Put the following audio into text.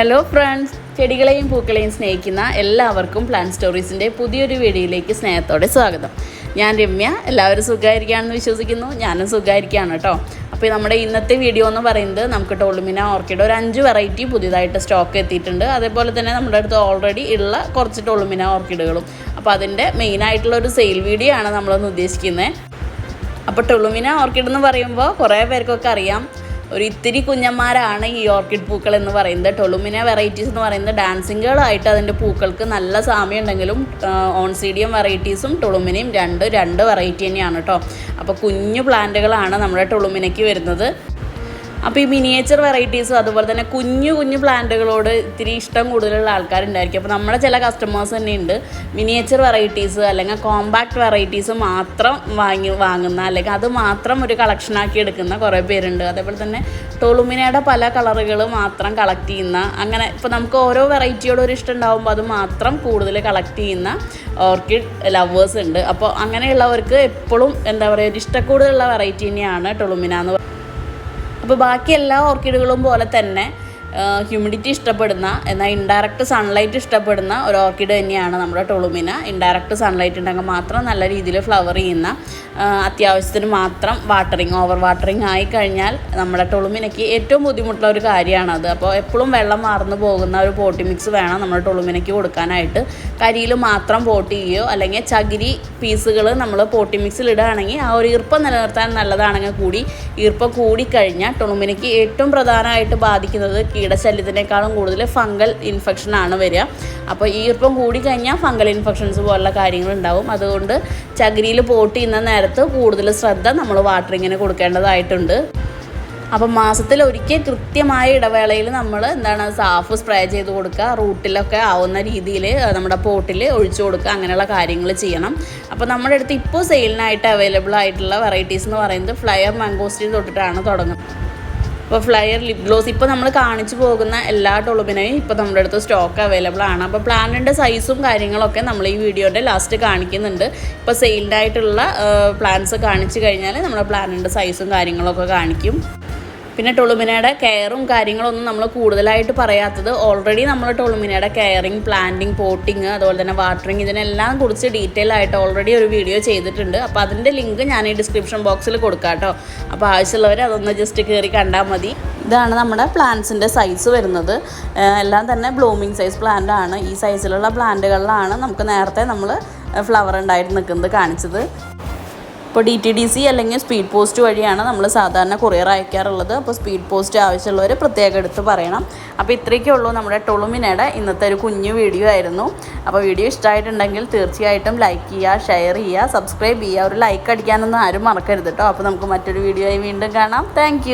Hello friends, ചെടികളെയും പൂക്കളെയും സ്നേഹിക്കുന്ന എല്ലാവർക്കും plant സ്റ്റോറീസിൻ്റെ പുതിയൊരു വീഡിയോയിലേക്ക് സ്നേഹത്തോടെ സ്വാഗതം. ഞാൻ രമ്യ. എല്ലാവരും സുഖമായിരിക്കുകയാണെന്ന് വിശ്വസിക്കുന്നു. ഞാനും സുഖമായിരിക്കുകയാണ് കേട്ടോ. അപ്പോൾ നമ്മുടെ ഇന്നത്തെ വീഡിയോ എന്ന് പറയുന്നത് നമുക്ക് ടോളുമിന ഓർക്കിഡ് ഒരു 5 വെറൈറ്റി പുതിയതായിട്ട് സ്റ്റോക്ക് എത്തിയിട്ടുണ്ട്. അതേപോലെ തന്നെ നമ്മുടെ അടുത്ത് ഓൾറെഡി ഉള്ള കുറച്ച് ടോളുമിന ഓർക്കിഡുകളും. അപ്പോൾ അതിൻ്റെ മെയിനായിട്ടുള്ള ഒരു സെയിൽ വീഡിയോ ആണ് നമ്മളൊന്ന് ഉദ്ദേശിക്കുന്നത്. അപ്പോൾ ടോളുമിന ഓർക്കിഡ് എന്ന് പറയുമ്പോൾ കുറേ പേർക്കൊക്കെ അറിയാം, ഒരു ഇത്തിരി കുഞ്ഞന്മാരാണ് ഈ ഓർക്കിഡ് പൂക്കൾ എന്ന് പറയുന്നത്. ടൊളുമിന വെറൈറ്റീസ് എന്ന് പറയുന്നത് ഡാൻസിങ്ങുകളായിട്ട് അതിൻ്റെ പൂക്കൾക്ക് നല്ല സാമ്യം ഉണ്ടെങ്കിലും ഓൺസീഡിയം വെറൈറ്റീസും ടൊളുമിനയും രണ്ട് വെറൈറ്റി തന്നെയാണ് കേട്ടോ. അപ്പോൾ കുഞ്ഞു പ്ലാന്റുകളാണ് നമ്മുടെ ടൊളുമിനയ്ക്ക് വരുന്നത്. അപ്പോൾ ഈ മിനിയേച്ചർ വെറൈറ്റീസും അതുപോലെ തന്നെ കുഞ്ഞു പ്ലാന്റുകളോട് ഇത്തിരി ഇഷ്ടം കൂടുതലുള്ള ആൾക്കാരുണ്ടായിരിക്കും. അപ്പോൾ നമ്മുടെ ചില കസ്റ്റമേഴ്സ് തന്നെ ഉണ്ട് മിനിയേച്ചർ വെറൈറ്റീസ് അല്ലെങ്കിൽ കോമ്പാക്ട് വെറൈറ്റീസ് മാത്രം വാങ്ങുന്ന അല്ലെങ്കിൽ അത് മാത്രം ഒരു കളക്ഷനാക്കി എടുക്കുന്ന കുറേ പേരുണ്ട്. അതേപോലെ തന്നെ ടോളുമിനയുടെ പല കളറുകൾ മാത്രം കളക്ട് ചെയ്യുന്ന, അങ്ങനെ ഇപ്പോൾ നമുക്ക് ഓരോ വെറൈറ്റിയോട് ഒരു ഇഷ്ടം ഉണ്ടാകുമ്പോൾ അത് മാത്രം കൂടുതൽ കളക്ട് ചെയ്യുന്ന ഓർക്കിഡ് ലവേഴ്സ് ഉണ്ട്. അപ്പോൾ അങ്ങനെയുള്ളവർക്ക് എപ്പോഴും എന്താ പറയുക, ഒരു ഇഷ്ടക്കൂടുതലുള്ള വെറൈറ്റി തന്നെയാണ് ടോളുമിന എന്ന്. അപ്പോൾ ബാക്കി എല്ലാ ഓർക്കിഡുകളും പോലെ തന്നെ ഹ്യൂമിഡിറ്റി ഇഷ്ടപ്പെടുന്ന എന്നാൽ ഇൻഡയറക്റ്റ് സൺലൈറ്റ് ഇഷ്ടപ്പെടുന്ന ഒരു ഓർക്കിഡ് തന്നെയാണ് നമ്മുടെ ടോളുമിന. ഇൻഡയറക്റ്റ് സൺലൈറ്റ് ഉണ്ടെങ്കിൽ മാത്രം നല്ല രീതിയിൽ ഫ്ലവർ ചെയ്യുന്ന, അത്യാവശ്യത്തിന് മാത്രം ഓവർ വാട്ടറിങ് ആയി കഴിഞ്ഞാൽ നമ്മുടെ ടോളുമിനയ്ക്ക് ഏറ്റവും ബുദ്ധിമുട്ടുള്ള ഒരു കാര്യമാണത്. അപ്പോൾ എപ്പോഴും വെള്ളം മാർന്നു പോകുന്ന ഒരു പോട്ടി മിക്സ് വേണം നമ്മുടെ ടോളുമിനയ്ക്ക് കൊടുക്കാനായിട്ട്. കരിയിൽ മാത്രം പോട്ട് ചെയ്യുകയോ അല്ലെങ്കിൽ ചകിരി പീസുകൾ നമ്മൾ പോട്ടി മിക്സിൽ ഇടുകയാണെങ്കിൽ ആ ഒരു ഈർപ്പം നിലനിർത്താൻ നല്ലതാണെങ്കിൽ കൂടി ഈർപ്പം കൂടിക്കഴിഞ്ഞാൽ ടോളുമിനയ്ക്ക് ഏറ്റവും പ്രധാനമായിട്ട് ബാധിക്കുന്നത് കീടശല്യത്തിനേക്കാളും കൂടുതൽ ഫംഗൽ ഇൻഫെക്ഷനാണ് വരിക. അപ്പോൾ ഈർപ്പം കൂടിക്കഴിഞ്ഞാൽ ഫംഗൽ ഇൻഫെക്ഷൻസ് പോലുള്ള കാര്യങ്ങളുണ്ടാവും. അതുകൊണ്ട് ചകിരിയിൽ പോട്ട് ചെയ്യുന്ന നേരത്ത് കൂടുതൽ ശ്രദ്ധ നമ്മൾ വാട്ടറിങ്ങിന് കൊടുക്കേണ്ടതായിട്ടുണ്ട്. അപ്പം മാസത്തിൽ ഒരിക്കൽ കൃത്യമായ ഇടവേളയിൽ നമ്മൾ സാഫ് സ്പ്രേ ചെയ്ത് കൊടുക്കുക, റൂട്ടിലൊക്കെ ആവുന്ന രീതിയിൽ നമ്മുടെ പോട്ടിൽ ഒഴിച്ചു കൊടുക്കുക, അങ്ങനെയുള്ള കാര്യങ്ങൾ ചെയ്യണം. അപ്പോൾ നമ്മുടെ അടുത്ത് ഇപ്പോൾ സെയിലിനായിട്ട് അവൈലബിൾ ആയിട്ടുള്ള വെറൈറ്റീസ് എന്ന് പറയുന്നത് ഫ്ലയർ മാംഗോസ്റ്റീൻ തൊട്ടിട്ടാണ് തുടങ്ങുന്നത്. അപ്പോൾ ഫ്ലയർ ലിപ് ഗ്ലോസ് ഇപ്പോൾ നമ്മൾ കാണിച്ചു പോകുന്ന എല്ലാ ടോളുമിനയും ഇപ്പോൾ നമ്മുടെ അടുത്ത് സ്റ്റോക്ക് അവൈലബിൾ ആണ്. അപ്പോൾ പ്ലാന്റിൻ്റെ സൈസും കാര്യങ്ങളൊക്കെ നമ്മൾ ഈ വീഡിയോയുടെ ലാസ്റ്റ് കാണിക്കുന്നുണ്ട്. ഇപ്പോൾ സെയിൽഡായിട്ടുള്ള പ്ലാന്റ്സ് കാണിച്ചു കഴിഞ്ഞാൽ നമ്മുടെ പ്ലാന്റിൻ്റെ സൈസും കാര്യങ്ങളൊക്കെ കാണിക്കും. പിന്നെ ടോളുമിനയുടെ കെയറും കാര്യങ്ങളൊന്നും നമ്മൾ കൂടുതലായിട്ട് പറയാത്തത്, ഓൾറെഡി നമ്മൾ ടോളുമിനയുടെ കെയറിങ്, പ്ലാന്റിങ്, പോട്ടിങ്, അതുപോലെ തന്നെ വാട്ടറിങ്, ഇതിനെല്ലാം കുറിച്ച് ഡീറ്റെയിൽ ആയിട്ട് ഓൾറെഡി ഒരു വീഡിയോ ചെയ്തിട്ടുണ്ട്. അപ്പോൾ അതിൻ്റെ ലിങ്ക് ഞാൻ ഈ ഡിസ്ക്രിപ്ഷൻ ബോക്സിൽ കൊടുക്കാം കേട്ടോ. അപ്പോൾ ആവശ്യമുള്ളവർ അതൊന്ന് ജസ്റ്റ് കയറി കണ്ടാൽ മതി. ഇതാണ് നമ്മുടെ പ്ലാന്റ്സിൻ്റെ സൈസ് വരുന്നത്. എല്ലാം തന്നെ ബ്ലൂമിങ് സൈസ് പ്ലാന്റ് ആണ്. ഈ സൈസിലുള്ള പ്ലാന്റുകളിലാണ് നമുക്ക് നേരത്തെ നമ്മൾ ഫ്ലവർ ഉണ്ടായിട്ട് നിൽക്കുന്നത് കാണിച്ചത്. ഇപ്പോൾ DTDC അല്ലെങ്കിൽ സ്പീഡ് പോസ്റ്റ് വഴിയാണ് നമ്മൾ സാധാരണ കൊറിയർ അയക്കാറുള്ളത്. അപ്പോൾ സ്പീഡ് പോസ്റ്റ് ആവശ്യമുള്ളവർ പ്രത്യേകം എടുത്ത് പറയണം. അപ്പോൾ ഇത്രയൊക്കെ ഉള്ളൂ നമ്മുടെ ടോളുമിനയുടെ ഇന്നത്തെ ഒരു കുഞ്ഞു വീഡിയോ ആയിരുന്നു. അപ്പോൾ വീഡിയോ ഇഷ്ടമായിട്ടുണ്ടെങ്കിൽ തീർച്ചയായിട്ടും ലൈക്ക് ചെയ്യുക, ഷെയർ ചെയ്യുക, സബ്സ്ക്രൈബ് ചെയ്യുക. ഒരു ലൈക്ക് അടിക്കാനൊന്നും ആരും മറക്കരുത് കേട്ടോ. അപ്പോൾ നമുക്ക് മറ്റൊരു വീഡിയോ ആയി വീണ്ടും കാണാം. താങ്ക്